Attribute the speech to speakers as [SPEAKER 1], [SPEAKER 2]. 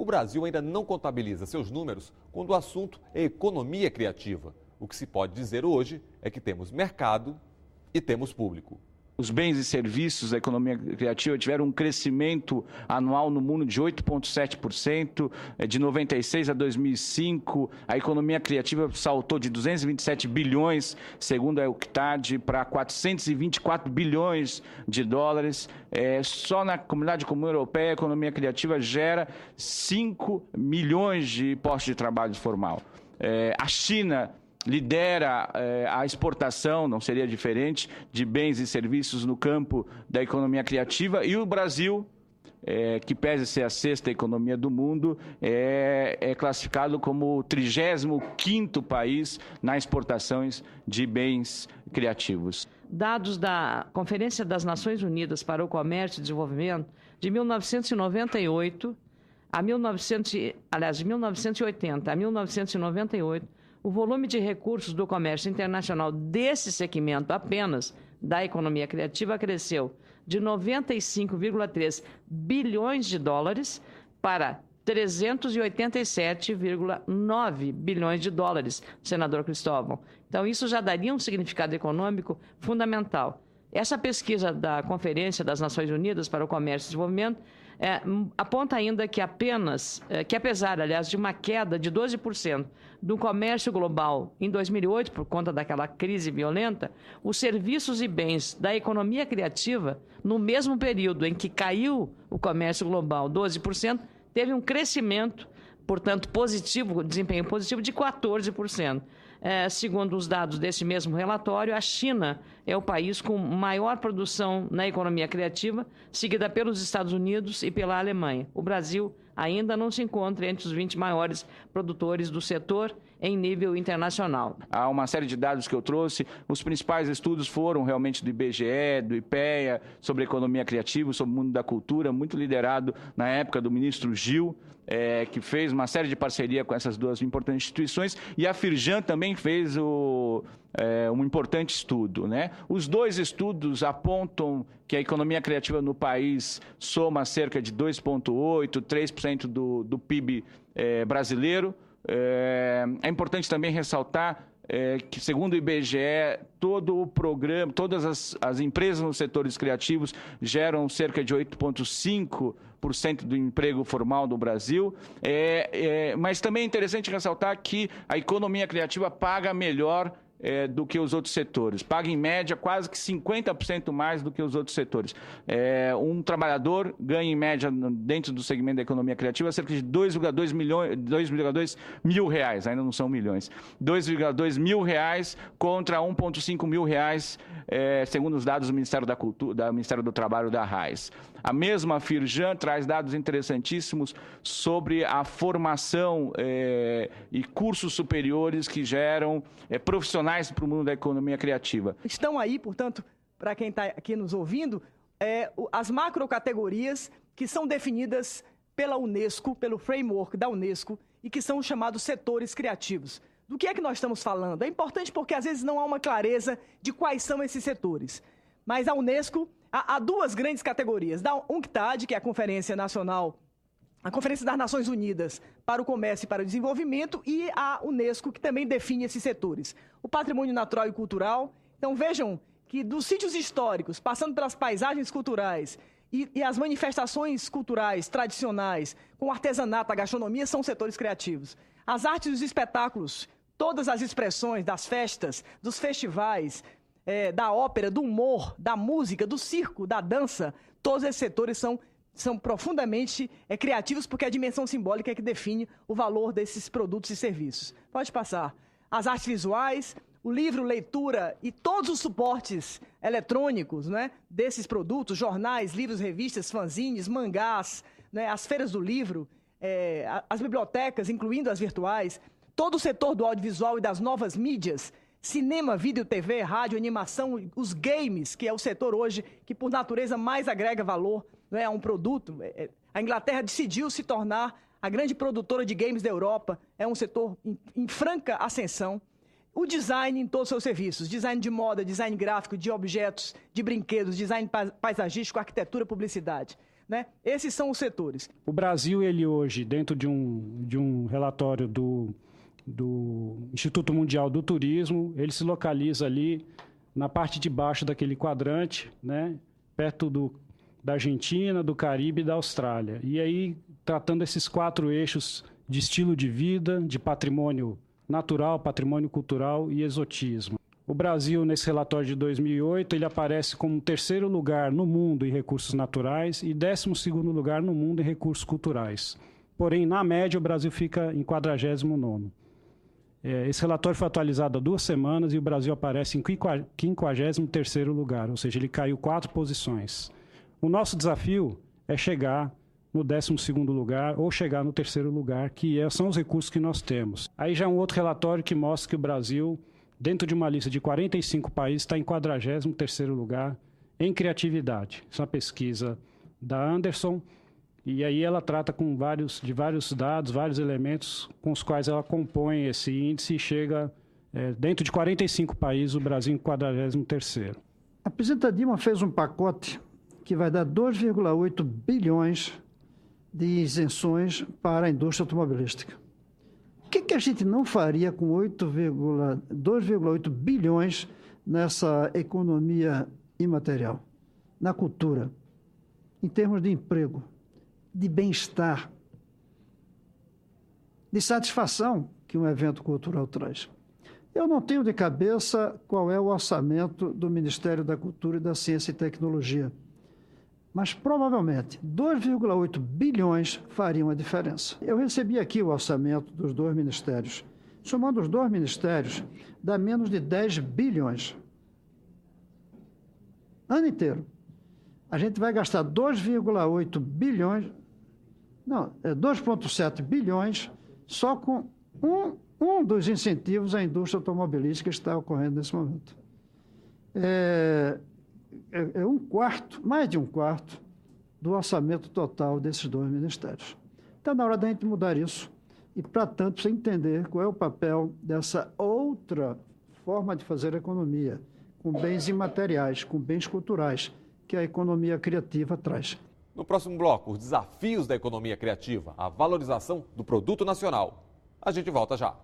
[SPEAKER 1] Brasil ainda não contabiliza seus números quando o assunto é economia criativa. O que se pode dizer hoje é que temos mercado e temos público.
[SPEAKER 2] Os bens e serviços da economia criativa tiveram um crescimento anual no mundo de 8,7%. De 96 a 2005, a economia criativa saltou de 227 bilhões, segundo a UNCTAD, para 424 bilhões de dólares. Só na Comunidade Comum Europeia, a economia criativa gera 5 milhões de postos de trabalho formal. A China lidera a exportação, não seria diferente, de bens e serviços no campo da economia criativa, e o Brasil, que pese ser a sexta economia do mundo, é classificado como o 35º país nas exportações de bens criativos.
[SPEAKER 3] Dados da Conferência das Nações Unidas para o Comércio e Desenvolvimento, de 1998 a de 1980 a 1998, o volume de recursos do comércio internacional desse segmento apenas da economia criativa cresceu de 95,3 bilhões de dólares para 387,9 bilhões de dólares, senador Cristóvão. Então, isso já daria um significado econômico fundamental. Essa pesquisa da Conferência das Nações Unidas para o Comércio e Desenvolvimento aponta ainda que apesar, aliás, de uma queda de 12% do comércio global em 2008, por conta daquela crise violenta, os serviços e bens da economia criativa, no mesmo período em que caiu o comércio global 12%, teve um crescimento, portanto, positivo, desempenho positivo de 14%. Segundo os dados desse mesmo relatório, a China é o país com maior produção na economia criativa, seguida pelos Estados Unidos e pela Alemanha. O Brasil ainda não se encontra entre os 20 maiores produtores do setor em nível internacional.
[SPEAKER 2] Há uma série de dados que eu trouxe. Os principais estudos foram realmente do IBGE, do IPEA, sobre economia criativa, sobre o mundo da cultura, muito liderado na época do ministro Gil, que fez uma série de parceria com essas duas importantes instituições, e a Firjan também fez um importante estudo, né? Os dois estudos apontam que a economia criativa no país soma cerca de 2,8%, 3% do PIB brasileiro. É importante também ressaltar que, segundo o IBGE, todo o programa, todas as empresas nos setores criativos geram cerca de 8,5% do emprego formal do Brasil. Mas também é interessante ressaltar que a economia criativa paga melhor do que os outros setores. Paga, em média, quase que 50% mais do que os outros setores. Um trabalhador ganha, em média, dentro do segmento da economia criativa, cerca de 2,2 mil reais, ainda não são milhões, 2,2 mil reais contra 1,5 mil reais, segundo os dados do Ministério da Cultura, do Ministério do Trabalho, da RAIS. A mesma Firjan traz dados interessantíssimos sobre a formação e cursos superiores que geram profissionais para o mundo da economia criativa.
[SPEAKER 4] Estão aí, portanto, para quem está aqui nos ouvindo, as macrocategorias que são definidas pela Unesco, pelo framework da Unesco, e que são chamados setores criativos. Do que é que nós estamos falando? É importante porque às vezes não há uma clareza de quais são esses setores. Mas a Unesco, há duas grandes categorias. Da UNCTAD, que é a Conferência Nacional, a Conferência das Nações Unidas para o Comércio e para o Desenvolvimento, e a Unesco, que também define esses setores. O patrimônio natural e cultural. Então, vejam que dos sítios históricos, passando pelas paisagens culturais e as manifestações culturais tradicionais, com o artesanato, a gastronomia, são setores criativos. As artes e os espetáculos, todas as expressões das festas, dos festivais, da ópera, do humor, da música, do circo, da dança, todos esses setores são profundamente criativos, porque é a dimensão simbólica é que define o valor desses produtos e serviços. Pode passar. As artes visuais, o livro, leitura e todos os suportes eletrônicos, né, desses produtos, jornais, livros, revistas, fanzines, mangás, né, as feiras do livro, as bibliotecas, incluindo as virtuais, todo o setor do audiovisual e das novas mídias, cinema, vídeo, TV, rádio, animação, os games, que é o setor hoje que, por natureza, mais agrega valor, não é, a um produto. A Inglaterra decidiu se tornar a grande produtora de games da Europa, é um setor em franca ascensão. O design em todos os seus serviços, design de moda, design gráfico, de objetos, de brinquedos, design paisagístico, arquitetura, publicidade. né? Esses são os setores.
[SPEAKER 5] O Brasil, ele hoje, dentro de um relatório do Instituto Mundial do Turismo, ele se localiza ali na parte de baixo daquele quadrante, né? Perto da Argentina, do Caribe e da Austrália. E aí, tratando esses 4 eixos de estilo de vida, de patrimônio natural, patrimônio cultural e exotismo. O Brasil, nesse relatório de 2008, ele aparece como 3º lugar no mundo em recursos naturais e 12º lugar no mundo em recursos culturais. Porém, na média, o Brasil fica em 49º. Esse relatório foi atualizado há 2 semanas e o Brasil aparece em 53º lugar, ou seja, ele caiu 4 posições. O nosso desafio é chegar no 12º lugar ou chegar no 3º lugar, que são os recursos que nós temos. Aí já um outro relatório que mostra que o Brasil, dentro de uma lista de 45 países, está em 43º lugar em criatividade. Isso é uma pesquisa da Anderson, e aí ela trata de vários dados, vários elementos com os quais ela compõe esse índice e chega, dentro de 45 países, o Brasil em 43º.
[SPEAKER 6] A presidenta Dilma fez um pacote que vai dar 2,8 bilhões de isenções para a indústria automobilística. O que a gente não faria com 2,8 bilhões nessa economia imaterial, na cultura, em termos de emprego, de bem-estar, de satisfação que um evento cultural traz? Eu não tenho de cabeça qual é o orçamento do Ministério da Cultura e da Ciência e Tecnologia, mas provavelmente 2,8 bilhões fariam a diferença. Eu recebi aqui o orçamento dos 2 ministérios. Somando os 2 ministérios, dá menos de 10 bilhões. Ano inteiro. A gente vai gastar 2,8 bilhões, não, 2,7 bilhões só com um dos incentivos à indústria automobilística que está ocorrendo nesse momento. Mais de um quarto do orçamento total desses 2 ministérios. Está na hora da gente mudar isso e, para tanto, precisa entender qual é o papel dessa outra forma de fazer economia, com bens imateriais, com bens culturais, que a economia criativa traz.
[SPEAKER 1] No próximo bloco, os desafios da economia criativa, a valorização do produto nacional. A gente volta já.